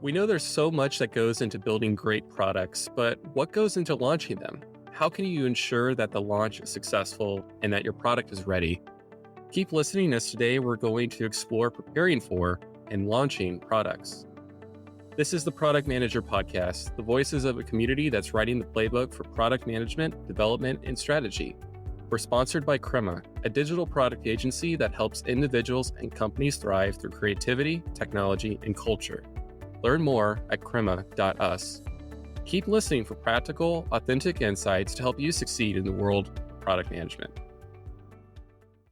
We know there's so much that goes into building great products, but what goes into launching them? How can you ensure that the launch is successful and that your product is ready? Keep listening as today we're going to explore preparing for and launching products. This is the Product Manager Podcast, the voices of a community that's writing the playbook for product management, development, and strategy. We're sponsored by Crema, a digital product agency that helps individuals and companies thrive through creativity, technology, and culture. Learn more at crema.us. Keep listening for practical, authentic insights to help you succeed in the world of product management.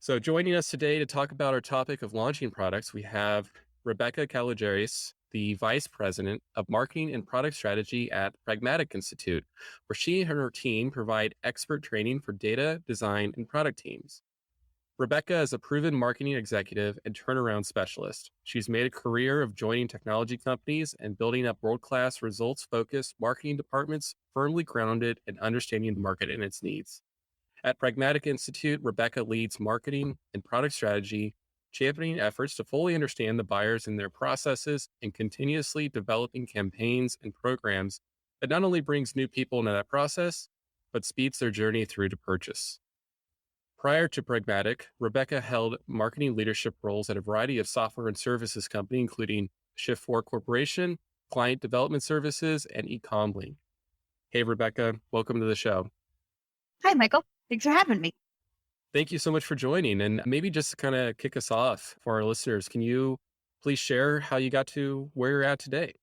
So joining us today to talk about our topic of launching products, we have Rebecca Kalogeris, the Vice President of Marketing and Product Strategy at Pragmatic Institute, where she and her team provide expert training for data, design, and product teams. Rebecca is a proven marketing executive and turnaround specialist. She's made a career of joining technology companies and building up world-class, results-focused marketing departments firmly grounded in understanding the market and its needs. At Pragmatic Institute, Rebecca leads marketing and product strategy, championing efforts to fully understand the buyers and their processes and continuously developing campaigns and programs that not only brings new people into that process, but speeds their journey through to purchase. Prior to Pragmatic, Rebecca held marketing leadership roles at a variety of software and services companies, including Shift4 Corporation, Client Development Services, and eComlink. Hey, Rebecca, welcome to the show. Hi, Michael. Thanks for having me. Thank you so much for joining. And maybe just to kind of kick us off for our listeners, can you please share how you got to where you're at today?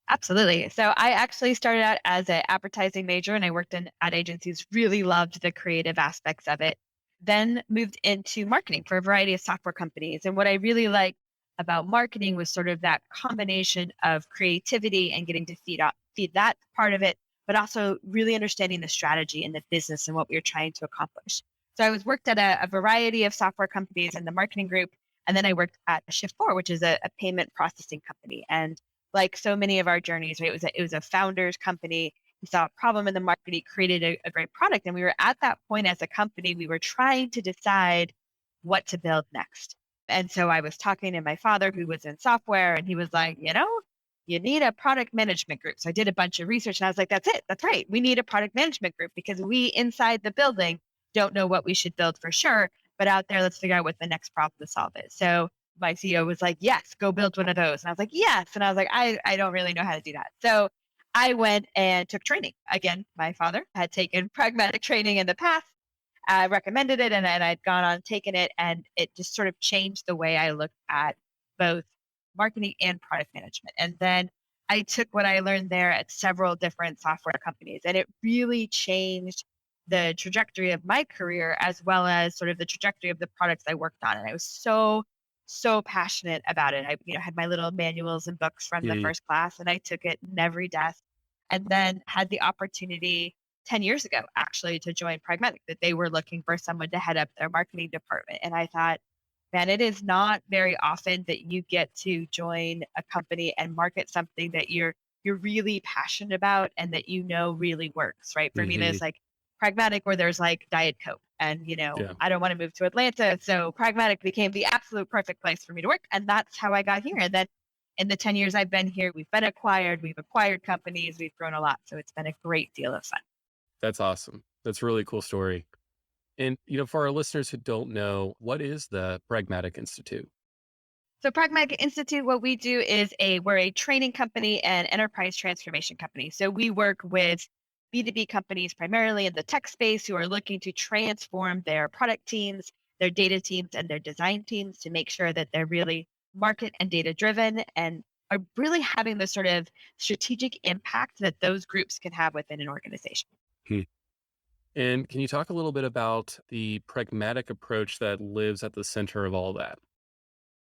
Absolutely. So I actually started out as an advertising major and I worked in ad agencies, really loved the creative aspects of it. Then moved into marketing for a variety of software companies. And what I really liked about marketing was sort of that combination of creativity and getting to feed that part of it, but also really understanding the strategy and the business and what we were trying to accomplish. So I worked at a variety of software companies in the marketing group. And then I worked at Shift4, which is a payment processing company. And like so many of our journeys, right, it was a founder's company. He saw a problem in the market. He created a great product. And we were at that point as a company, we were trying to decide what to build next. And so I was talking to my father, who was in software, and he was like, you need a product management group. So I did a bunch of research and I was like, that's it. That's right. We need a product management group because we inside the building don't know what we should build for sure. But out there, let's figure out what the next problem to solve is. So my CEO was like, yes, go build one of those. And I was like, yes. And I was like, I don't really know how to do that. So I went and took training. Again, my father had taken pragmatic training in the past. I recommended it and I'd gone on taking it. And it just sort of changed the way I looked at both marketing and product management. And then I took what I learned there at several different software companies. And it really changed the trajectory of my career as well as sort of the trajectory of the products I worked on. And I was so passionate about it. I had my little manuals and books from the first class and I took it in every desk and then had the opportunity 10 years ago, actually, to join Pragmatic, that they were looking for someone to head up their marketing department. And I thought, man, it is not very often that you get to join a company and market something that you're really passionate about and that really works, right? For me, there's like Pragmatic where there's like Diet Coke. And, I don't want to move to Atlanta. So Pragmatic became the absolute perfect place for me to work. And that's how I got here. And then in the 10 years I've been here, we've acquired companies, we've grown a lot. So it's been a great deal of fun. That's awesome. That's a really cool story. And, for our listeners who don't know, what is the Pragmatic Institute? So Pragmatic Institute, what we do is we're a training company and enterprise transformation company. So we work with B2B companies primarily in the tech space who are looking to transform their product teams, their data teams, and their design teams to make sure that they're really market and data driven and are really having the sort of strategic impact that those groups can have within an organization. And can you talk a little bit about the pragmatic approach that lives at the center of all that?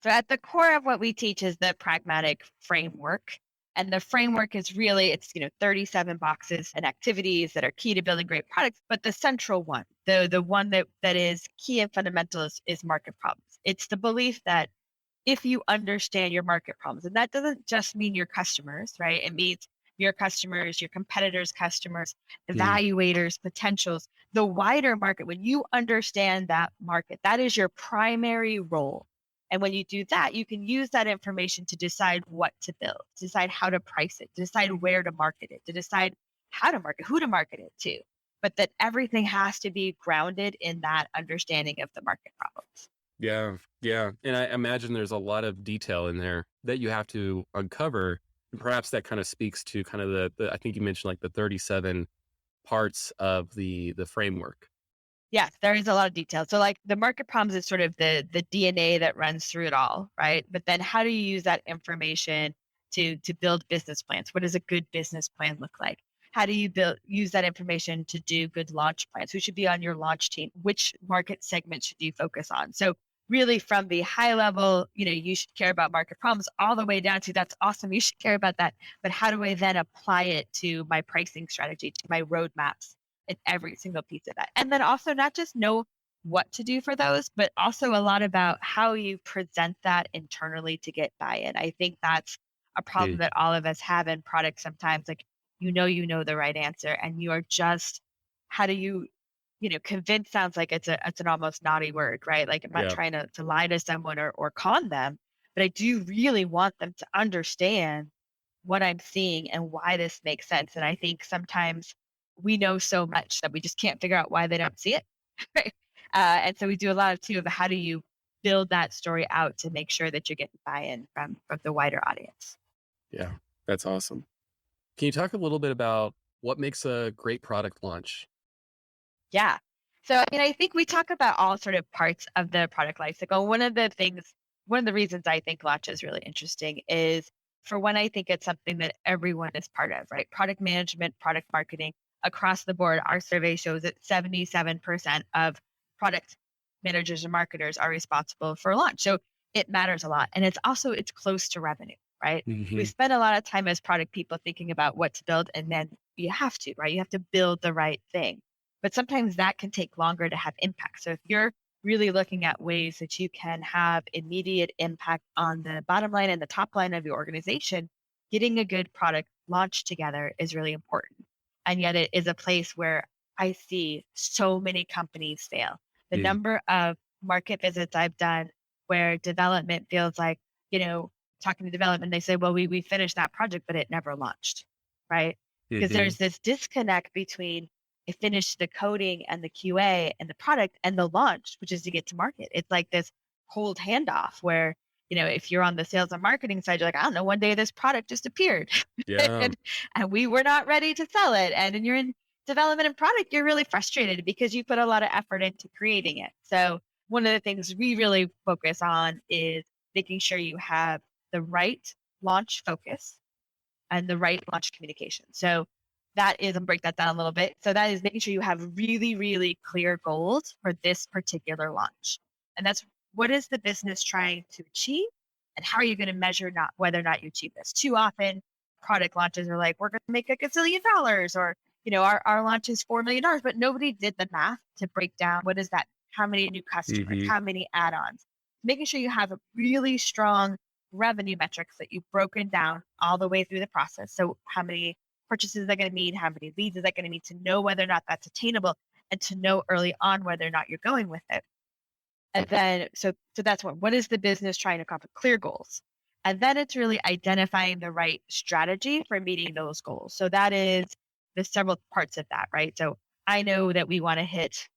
So at the core of what we teach is the pragmatic framework. And the framework is really, it's 37 boxes and activities that are key to building great products. But the central one, the one that is key and fundamental is market problems. It's the belief that if you understand your market problems, and that doesn't just mean your customers, right? It means your customers, your competitors' customers, evaluators, potentials, the wider market. When you understand that market, that is your primary role And when you do that, you can use that information to decide what to build, decide how to price it, decide where to market it, to decide how to market, who to market it to. But that everything has to be grounded in that understanding of the market problems. Yeah, yeah. And I imagine there's a lot of detail in there that you have to uncover. And perhaps that kind of speaks to kind of the I think you mentioned like the 37 parts of the framework. Yes, there is a lot of detail. So like the market problems is sort of the DNA that runs through it all, right? But then how do you use that information to build business plans? What does a good business plan look like? How do you use that information to do good launch plans? Who should be on your launch team? Which market segment should you focus on? So really from the high level, you should care about market problems all the way down to that's awesome. You should care about that. But how do I then apply it to my pricing strategy, to my roadmaps? In every single piece of that. And then also not just know what to do for those, but also a lot about how you present that internally to get buy-in. I think that's a problem Mm, that all of us have in products sometimes. Like, you know the right answer, and you are just how do convince sounds like it's an almost naughty word, right? Like I'm not yeah, trying to lie to someone or con them, but I do really want them to understand what I'm seeing and why this makes sense. And I think sometimes we know so much that we just can't figure out why they don't see it. Right. And so we do a lot of too of how do you build that story out to make sure that you're getting buy-in from the wider audience. yeah. That's awesome. Can you talk a little bit about what makes a great product launch? Yeah. So I mean, I think we talk about all sort of parts of the product life cycle. One of the reasons I think launch is really interesting is for one, I think it's something that everyone is part of, right? Product management, product marketing across the board. Our survey shows that 77% of product managers and marketers are responsible for launch. So it matters a lot. And it's close to revenue, right? We Hmm. spend a lot of time as product people thinking about what to build, and then you have to, right? You have to build the right thing. But sometimes that can take longer to have impact. So if you're really looking at ways that you can have immediate impact on the bottom line and the top line of your organization, getting a good product launched together is really important. And yet it is a place where I see so many companies fail. The Mm, number of market visits I've done where development feels like, you know, talking to development, they say, well, we finished that project, but it never launched, right? Because hmm. there's this disconnect between I finished the coding and the QA and the product and the launch, which is to get to market. It's like this cold handoff where, if you're on the sales and marketing side, you're like, I don't know, one day this product just appeared Yeah. and we were not ready to sell it. And then you're in development and product, you're really frustrated because you put a lot of effort into creating it. So one of the things we really focus on is making sure you have the right launch focus and the right launch communication. So that is, I'll break that down a little bit. So that is making sure you have really, really clear goals for this particular launch. And that's what is the business trying to achieve and how are you going to measure not whether or not you achieve this? Too often product launches are like, we're going to make a gazillion dollars or, our launch is $4 million, but nobody did the math to break down what is that? How many new customers, Hmm. how many add-ons, making sure you have a really strong revenue metrics that you've broken down all the way through the process. So how many purchases is that going to mean? How many leads is that going to mean to know whether or not that's attainable and to know early on whether or not you're going with it. And then, so that's what is the business trying to accomplish? Clear goals. And then it's really identifying the right strategy for meeting those goals. So that is the several parts of that, right? So I know that we want to hit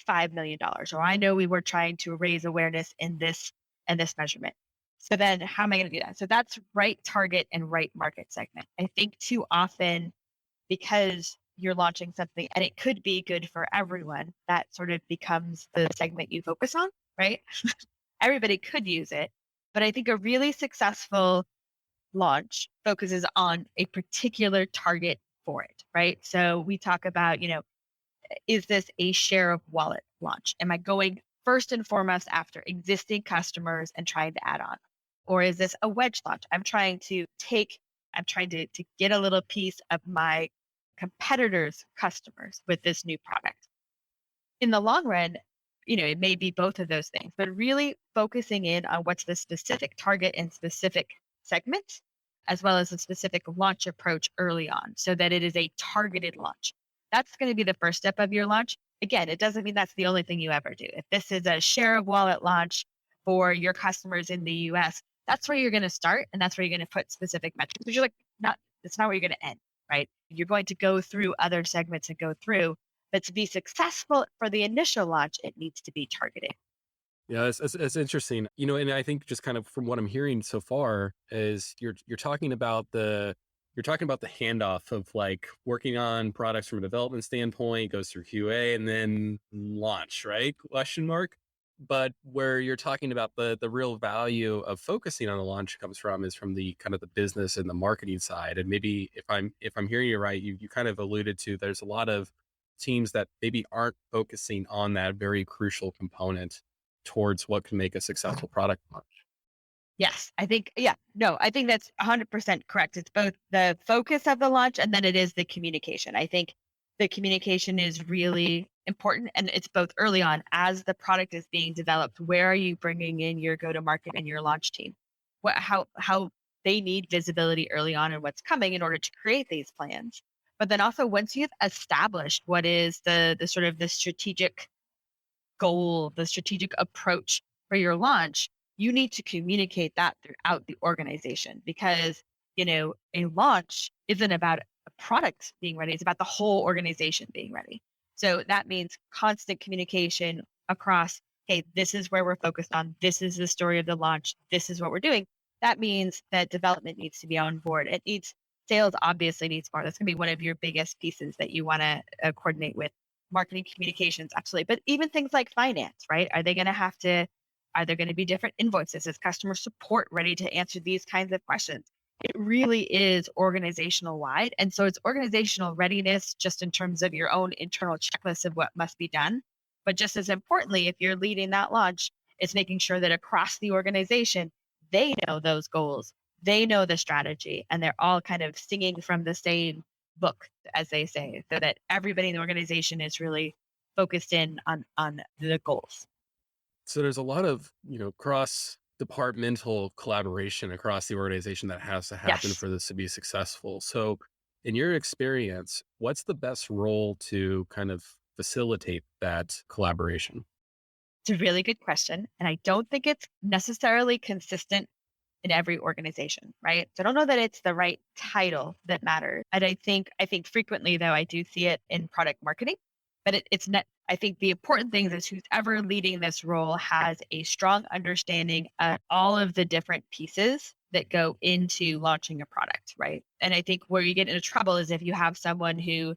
$5 million, or I know we were trying to raise awareness in this and this measurement. So then how am I going to do that? So that's right target and right market segment. I think too often because you're launching something and it could be good for everyone, that sort of becomes the segment you focus on, right? Everybody could use it. But I think a really successful launch focuses on a particular target for it, right? So we talk about, is this a share of wallet launch? Am I going first and foremost after existing customers and trying to add on? Or is this a wedge launch? I'm trying to get a little piece of my competitors' customers with this new product. In the long run, it may be both of those things, but really focusing in on what's the specific target and specific segment, as well as a specific launch approach early on so that it is a targeted launch. That's going to be the first step of your launch. Again, it doesn't mean that's the only thing you ever do. If this is a share of wallet launch, for your customers in the US, that's where you're going to start. And that's where you're going to put specific metrics. But you're like, that's not where you're going to end, right? You're going to go through other segments and go through. But to be successful for the initial launch, it needs to be targeted. Yeah, it's interesting. And I think just kind of from what I'm hearing so far is you're talking about the handoff of like working on products from a development standpoint, goes through QA and then launch, right? Question mark. But where you're talking about the real value of focusing on the launch comes from is from the kind of the business and the marketing side. And maybe if I'm hearing you right, you kind of alluded to there's a lot of teams that maybe aren't focusing on that very crucial component towards what can make a successful product launch. Yes, I think, no, I think that's 100% correct. It's both the focus of the launch and then it is the communication. I think the communication is really important and it's both early on as the product is being developed. Where are you bringing in your go-to-market and your launch team? How they need visibility early on and what's coming in order to create these plans. But then also once you've established what is the sort of the strategic goal, the strategic approach for your launch, you need to communicate that throughout the organization because, a launch isn't about a product being ready. It's about the whole organization being ready. So that means constant communication across, hey, this is where we're focused on. This is the story of the launch. This is what we're doing. That means that development needs to be on board. Sales obviously needs more. That's going to be one of your biggest pieces that you want to coordinate with. Marketing communications, absolutely. But even things like finance, right? Are there going to be different invoices? Is customer support ready to answer these kinds of questions? It really is organizational wide. And so it's organizational readiness just in terms of your own internal checklist of what must be done. But just as importantly, if you're leading that launch, it's making sure that across the organization, they know those goals, they know the strategy, and they're all kind of singing from the same book, as they say, so that everybody in the organization is really focused in on the goals. So there's a lot of, cross departmental collaboration across the organization that has to happen Yes. for this to be successful. So in your experience, what's the best role to kind of facilitate that collaboration? It's a really good question. And I don't think it's necessarily consistent in every organization, right? So I don't know that it's the right title that matters. And I think frequently though, I do see it in product marketing, but it's not. I think the important thing is who's ever leading this role has a strong understanding of all of the different pieces that go into launching a product, right? And I think where you get into trouble is if you have someone who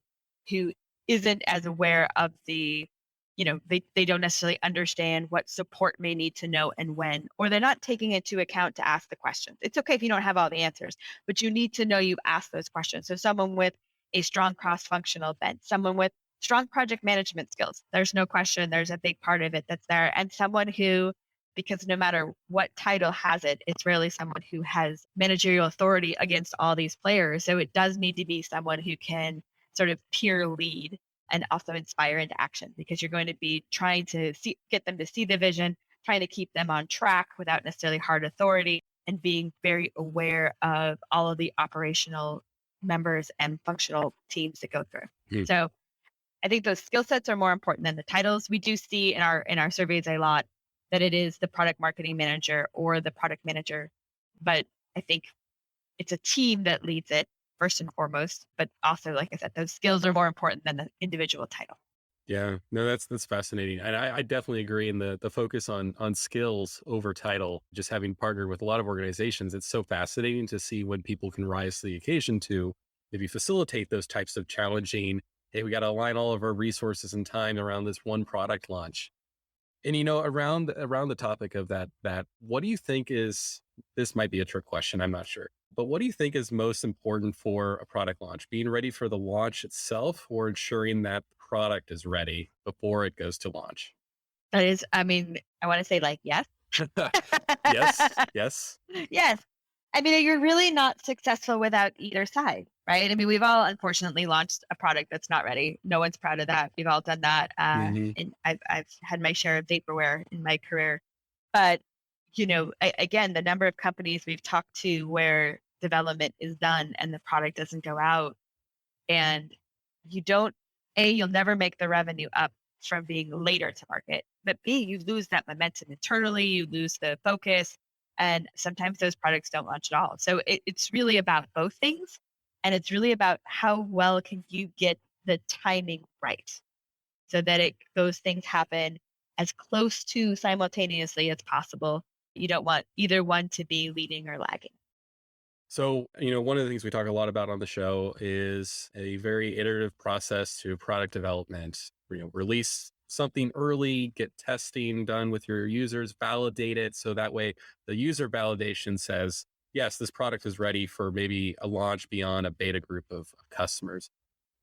isn't as aware of they don't necessarily understand what support may need to know and when, or they're not taking into account to ask the questions. It's okay if you don't have all the answers, but you need to know you've asked those questions. So someone with a strong cross-functional bent, someone with strong project management skills, there's no question there's a big part of it that's there. And someone who, because no matter what title has it, it's really someone who has managerial authority against all these players. So it does need to be someone who can sort of peer lead and also inspire into action because you're going to be trying to get them to see the vision, trying to keep them on track without necessarily hard authority and being very aware of all of the operational members and functional teams that go through. Hmm. So I think those skill sets are more important than the titles. We do see in our surveys a lot that it is the product marketing manager or the product manager, but I think it's a team that leads it first and foremost, but also, like I said, those skills are more important than the individual title. Yeah, no, that's fascinating. And I definitely agree in the focus on skills over title. Just having partnered with a lot of organizations, it's so fascinating to see when people can rise to the occasion to maybe facilitate those types of challenging, hey, we got to align all of our resources and time around this one product launch. And around the topic of that, what do you think is, this might be a trick question, I'm not sure. But what do you think is most important for a product launch? Being ready for the launch itself or ensuring that the product is ready before it goes to launch? That is, I want to say like, yes. Yes. Yes. You're really not successful without either side, right? We've all unfortunately launched a product that's not ready. No one's proud of that. We've all done that. And I've had my share of vaporware in my career. But, again, the number of companies we've talked to where development is done and the product doesn't go out and you'll never make the revenue up from being later to market. but B, you lose that momentum internally, you lose the focus, and sometimes those products don't launch at all. So it's really about both things. And it's really about how well can you get the timing right so that those things happen as close to simultaneously as possible. You don't want either one to be leading or lagging. So, one of the things we talk a lot about on the show is a very iterative process to product development. Release something early, get testing done with your users, validate it. So that way the user validation says, yes, this product is ready for maybe a launch beyond a beta group of customers.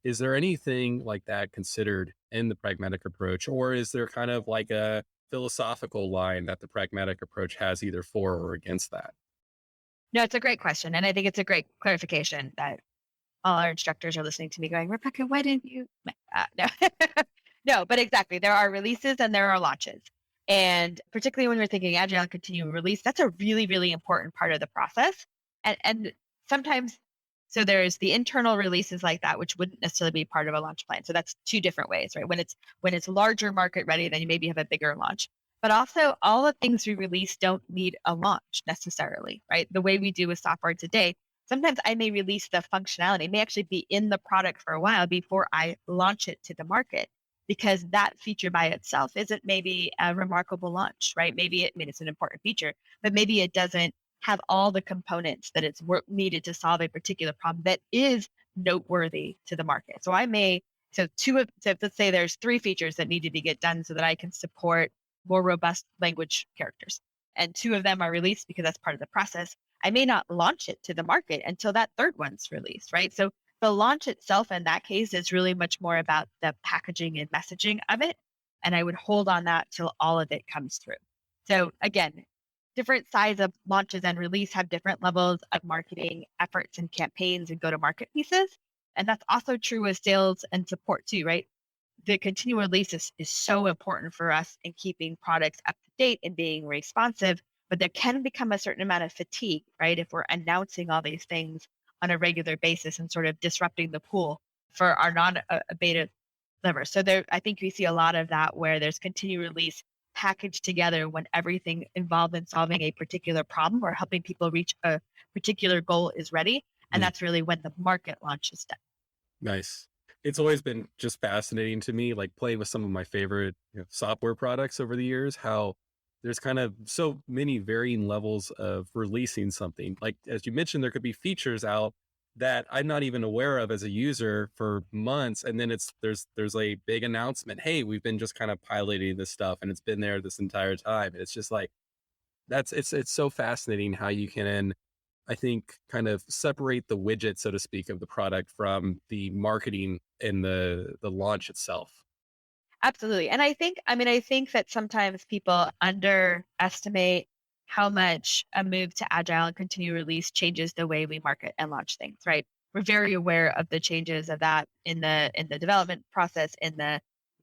Is there anything like that considered in the pragmatic approach, or is there kind of like a philosophical line that the pragmatic approach has either for or against that? No, it's a great question. And I think it's a great clarification that all our instructors are listening to me going, Rebecca, why didn't you? No, no, but exactly. There are releases and there are launches. And particularly when we're thinking agile and continuum release, that's a really, really important part of the process. And sometimes, so there's the internal releases like that, which wouldn't necessarily be part of a launch plan. So that's two different ways, right? When it's larger market ready, then you maybe have a bigger launch. But also all the things we release don't need a launch necessarily, right? The way we do with software today, sometimes I may release the functionality, it may actually be in the product for a while before I launch it to the market, because that feature by itself isn't maybe a remarkable launch, right? It's an important feature, but maybe it doesn't have all the components that it's needed to solve a particular problem that is noteworthy to the market. So let's say there's 3 features that need to get done so that I can support more robust language characters. And 2 of them are released because that's part of the process. I may not launch it to the market until that third one's released, right? So the launch itself in that case is really much more about the packaging and messaging of it. And I would hold on that till all of it comes through. So again, different size of launches and release have different levels of marketing efforts and campaigns and go-to-market pieces. And that's also true with sales and support too, right? The continual release is so important for us in keeping products up to date and being responsive, but there can become a certain amount of fatigue, right? If we're announcing all these things on a regular basis and sort of disrupting the pool for our non-beta members. So I think we see a lot of that where there's continued release packaged together when everything involved in solving a particular problem or helping people reach a particular goal is ready. And that's really when the market launch is done. Nice. It's always been just fascinating to me, like playing with some of my favorite software products over the years, how there's kind of so many varying levels of releasing something. Like, as you mentioned, there could be features out that I'm not even aware of as a user for months. And then there's a big announcement. Hey, we've been just kind of piloting this stuff and it's been there this entire time. And it's just like, it's so fascinating how you can, I think, kind of separate the widget, so to speak, of the product from the marketing and the launch itself. Absolutely. And I think that sometimes people underestimate how much a move to agile and continue release changes the way we market and launch things, right? We're very aware of the changes of that in the development process, in the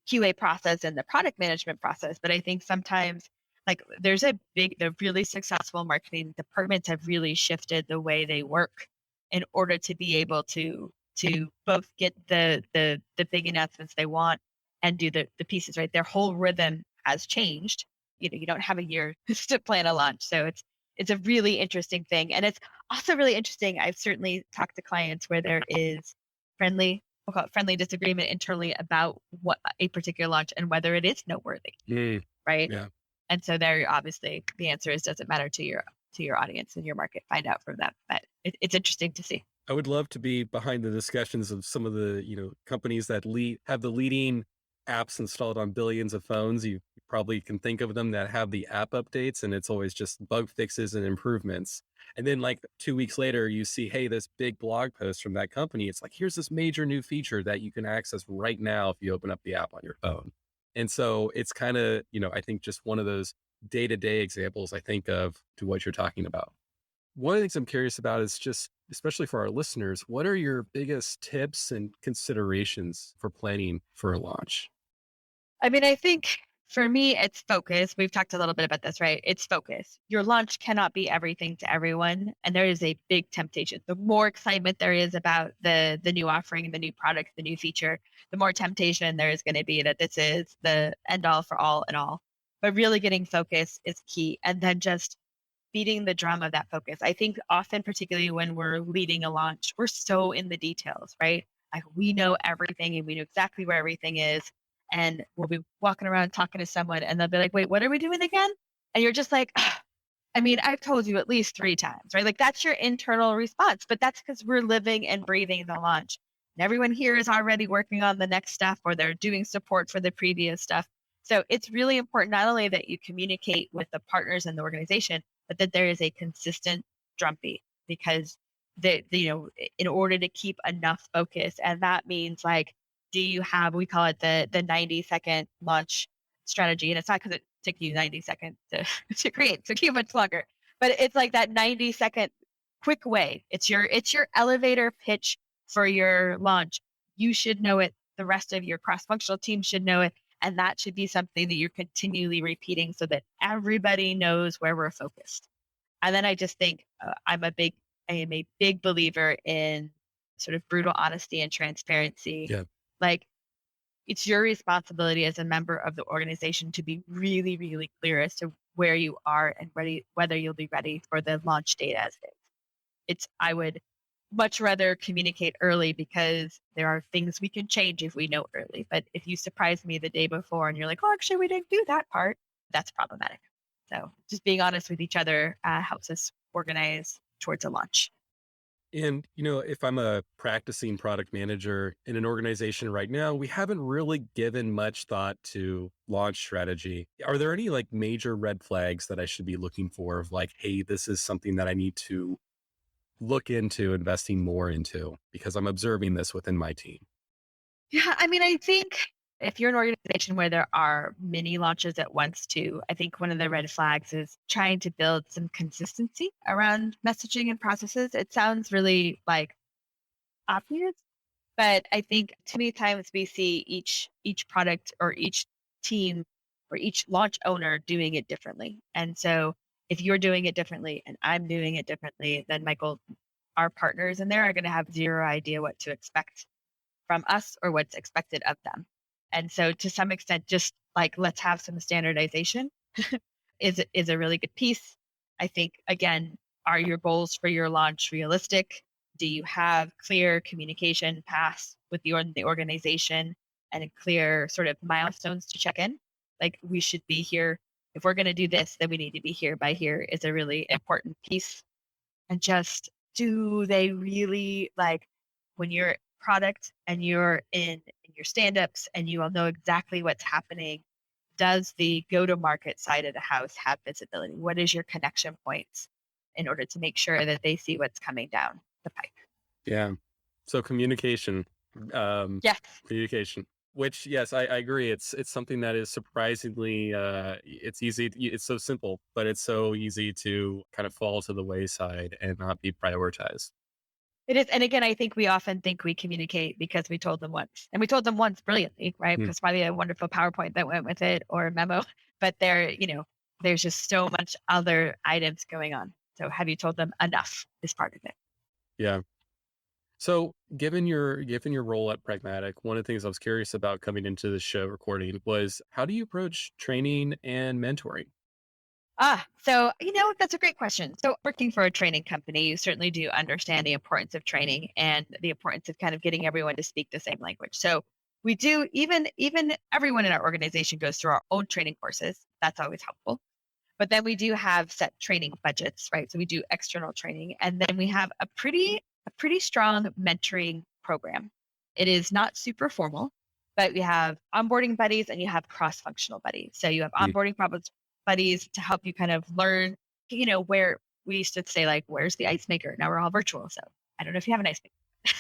QA process, and the product management process. But I think sometimes the really successful marketing departments have really shifted the way they work in order to be able to both get the big announcements they want and do the pieces, right? Their whole rhythm has changed. You don't have a year to plan a launch. So it's a really interesting thing. And it's also really interesting. I've certainly talked to clients where there is we'll call it friendly disagreement internally about what a particular launch and whether it is noteworthy, right? Yeah. And so there, obviously, the answer is doesn't matter to your audience and your market. Find out from them. But it's interesting to see. I would love to be behind the discussions of some of the companies that have the leading apps installed on billions of phones. You probably can think of them that have the app updates, and it's always just bug fixes and improvements. And then like 2 weeks later, you see, hey, this big blog post from that company. It's like, here's this major new feature that you can access right now if you open up the app on your phone. And so it's kind of, I think just one of those day-to-day examples I think of to what you're talking about. One of the things I'm curious about is just, especially for our listeners, what are your biggest tips and considerations for planning for a launch? I think for me, it's focus. We've talked a little bit about this, right? It's focus. Your launch cannot be everything to everyone. And there is a big temptation. The more excitement there is about the new offering, the new product, the new feature, the more temptation there is going to be that this is the end all for all and all. but really getting focused is key. And then just beating the drum of that focus. I think often, particularly when we're leading a launch, we're so in the details, right? Like we know everything and we know exactly where everything is. And we'll be walking around talking to someone and they'll be like, wait, what are we doing again? And you're just like, I mean, I've told you at least 3 times, right? Like that's your internal response, but that's because we're living and breathing the launch. And everyone here is already working on the next stuff or they're doing support for the previous stuff. So it's really important not only that you communicate with the partners in the organization, but that there is a consistent drumbeat because in order to keep enough focus, and that means like, do you have, we call it the 90-second launch strategy. And it's not because it took you 90 seconds to create, it took you much longer, but it's like that 90-second quick way. It's your elevator pitch for your launch. You should know it. The rest of your cross-functional team should know it. And that should be something that you're continually repeating so that everybody knows where we're focused. And then I just think I am a big believer in sort of brutal honesty and transparency. Yeah. Like it's your responsibility as a member of the organization to be really, really clear as to where you are and whether you'll be ready for the launch date as is. I would much rather communicate early because there are things we can change if we know early. But if you surprise me the day before and you're like, oh, actually, we didn't do that part, that's problematic. So just being honest with each other helps us organize towards a launch. And, if I'm a practicing product manager in an organization right now, we haven't really given much thought to launch strategy. Are there any like major red flags that I should be looking for of like, hey, this is something that I need to look into investing more into because I'm observing this within my team? Yeah, I mean, I think if you're an organization where there are many launches at once too, I think one of the red flags is trying to build some consistency around messaging and processes. It sounds really like obvious, but I think too many times we see each product or each team or each launch owner doing it differently. And so if you're doing it differently and I'm doing it differently, then Michael, our partners in there are going to have zero idea what to expect from us or what's expected of them. And so to some extent, just like let's have some standardization is a really good piece. I think again, are your goals for your launch realistic? Do you have clear communication paths with the organization and a clear sort of milestones to check in? Like we should be here. If we're going to do this, then we need to be here by here is a really important piece. And just do they really like when you're product and you're in your stand-ups and you all know exactly what's happening, does the go-to-market side of the house have visibility? What is your connection points in order to make sure that they see what's coming down the pipe? Yeah. So communication, Yes. communication, which yes, I agree. It's something that is surprisingly, it's easy. It's so simple, but it's so easy to kind of fall to the wayside and not be prioritized. It is. And again, I think we often think we communicate because we told them once. And we told them once brilliantly, right? Hmm. Because probably a wonderful PowerPoint that went with it or a memo. But there's just so much other items going on. So have you told them enough is part of it. Yeah. So given your role at Pragmatic, one of the things I was curious about coming into the show recording was how do you approach training and mentoring? So that's a great question. So working for a training company, you certainly do understand the importance of training and the importance of kind of getting everyone to speak the same language. So we do even everyone in our organization goes through our own training courses. That's always helpful. But then we do have set training budgets, right? So we do external training, and then we have a pretty strong mentoring program. It is not super formal, but we have onboarding buddies and you have cross-functional buddies. So you have Mm. onboarding buddies to help you kind of learn, where we used to say like, where's the ice maker? Now we're all virtual. So I don't know if you have an ice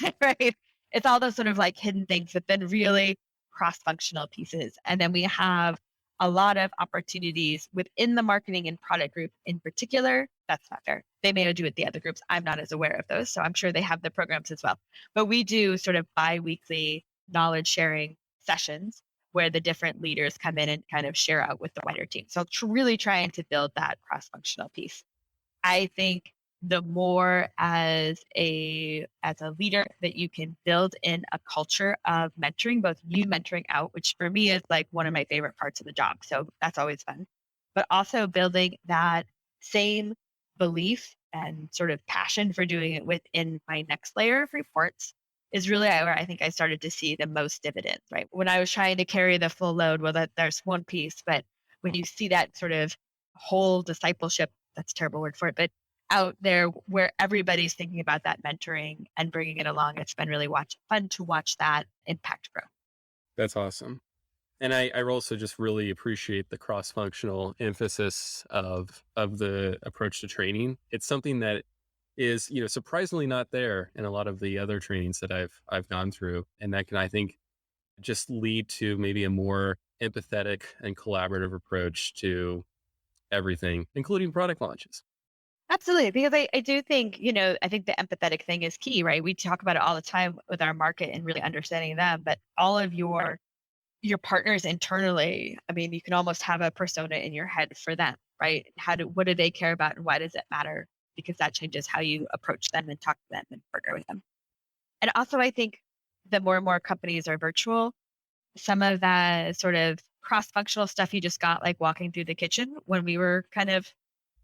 maker, right? It's all those sort of like hidden things, but then really cross-functional pieces. And then we have a lot of opportunities within the marketing and product group in particular. That's not fair. They may do it the other groups. I'm not as aware of those. So I'm sure they have the programs as well. But we do sort of bi-weekly knowledge sharing sessions where the different leaders come in and kind of share out with the wider team. So really trying to build that cross-functional piece. I think the more as a leader that you can build in a culture of mentoring, both you mentoring out, which for me is like one of my favorite parts of the job. So that's always fun. but also building that same belief and sort of passion for doing it within my next layer of reports is really where I think I started to see the most dividends, right? When I was trying to carry the full load, well, there's one piece, but when you see that sort of whole discipleship, that's a terrible word for it, but out there where everybody's thinking about that mentoring and bringing it along, it's been really fun to watch that impact grow. That's awesome. And I also just really appreciate the cross-functional emphasis of the approach to training. It's something that is, surprisingly not there in a lot of the other trainings that I've gone through. And that can, I think, just lead to maybe a more empathetic and collaborative approach to everything, including product launches. Absolutely. Because I do think, I think the empathetic thing is key, right? We talk about it all the time with our market and really understanding them, but all of your partners internally, I mean, you can almost have a persona in your head for them, right? What do they care about and why does it matter? Because that changes how you approach them and talk to them and partner with them. And also, I think the more and more companies are virtual, some of that sort of cross-functional stuff you just got, like walking through the kitchen when we were kind of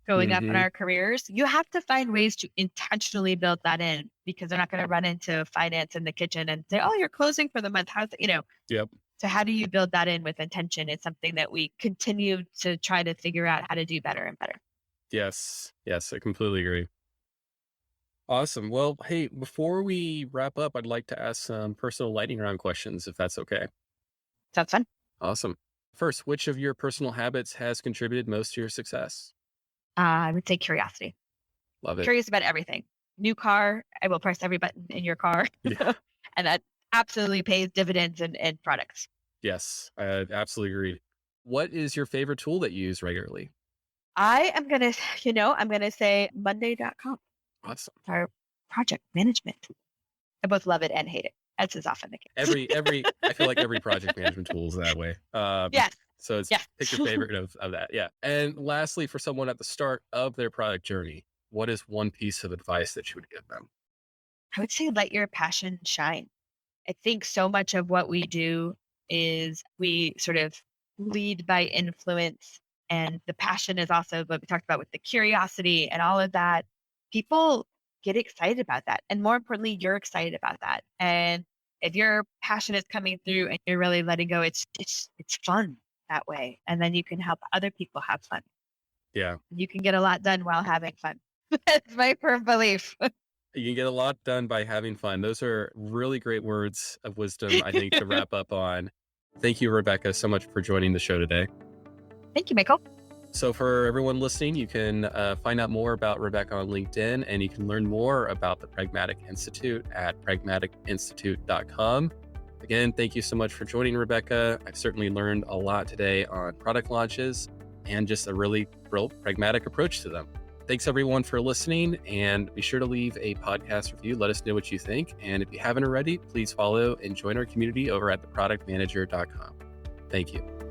going up in Mm-hmm. our careers, you have to find ways to intentionally build that in because they're not going to run into finance in the kitchen and say, oh, you're closing for the month. Yep. So how do you build that in with intention? It's something that we continue to try to figure out how to do better and better. Yes. Yes. I completely agree. Awesome. Well, hey, before we wrap up, I'd like to ask some personal lightning round questions, if that's okay. Sounds fun. Awesome. First, which of your personal habits has contributed most to your success? I would say curiosity. Love it. Curious about everything. New car, I will press every button in your car. Yeah. And that absolutely pays dividends and products. Yes, I absolutely agree. What is your favorite tool that you use regularly? I am going to, I'm going to say Monday.com. Awesome. It's our project management tool. I both love it and hate it, as is often the case. I feel like every project management tool is that way. Yes. So it's Yeah. pick your favorite of that. Yeah. And lastly, for someone at the start of their product journey, what is one piece of advice that you would give them? I would say let your passion shine. I think so much of what we do is we sort of lead by influence. And the passion is also what we talked about with the curiosity and all of that. People get excited about that. And more importantly, you're excited about that. And if your passion is coming through and you're really letting go, it's fun that way. And then you can help other people have fun. Yeah. You can get a lot done while having fun. That's my firm belief. You can get a lot done by having fun. Those are really great words of wisdom, I think, to wrap up on. Thank you, Rebecca, so much for joining the show today. Thank you, Michael. So for everyone listening, you can find out more about Rebecca on LinkedIn, and you can learn more about the Pragmatic Institute at pragmaticinstitute.com. Again, thank you so much for joining, Rebecca. I've certainly learned a lot today on product launches and just a really real pragmatic approach to them. Thanks everyone for listening, and be sure to leave a podcast review. Let us know what you think. And if you haven't already, please follow and join our community over at theproductmanager.com. Thank you.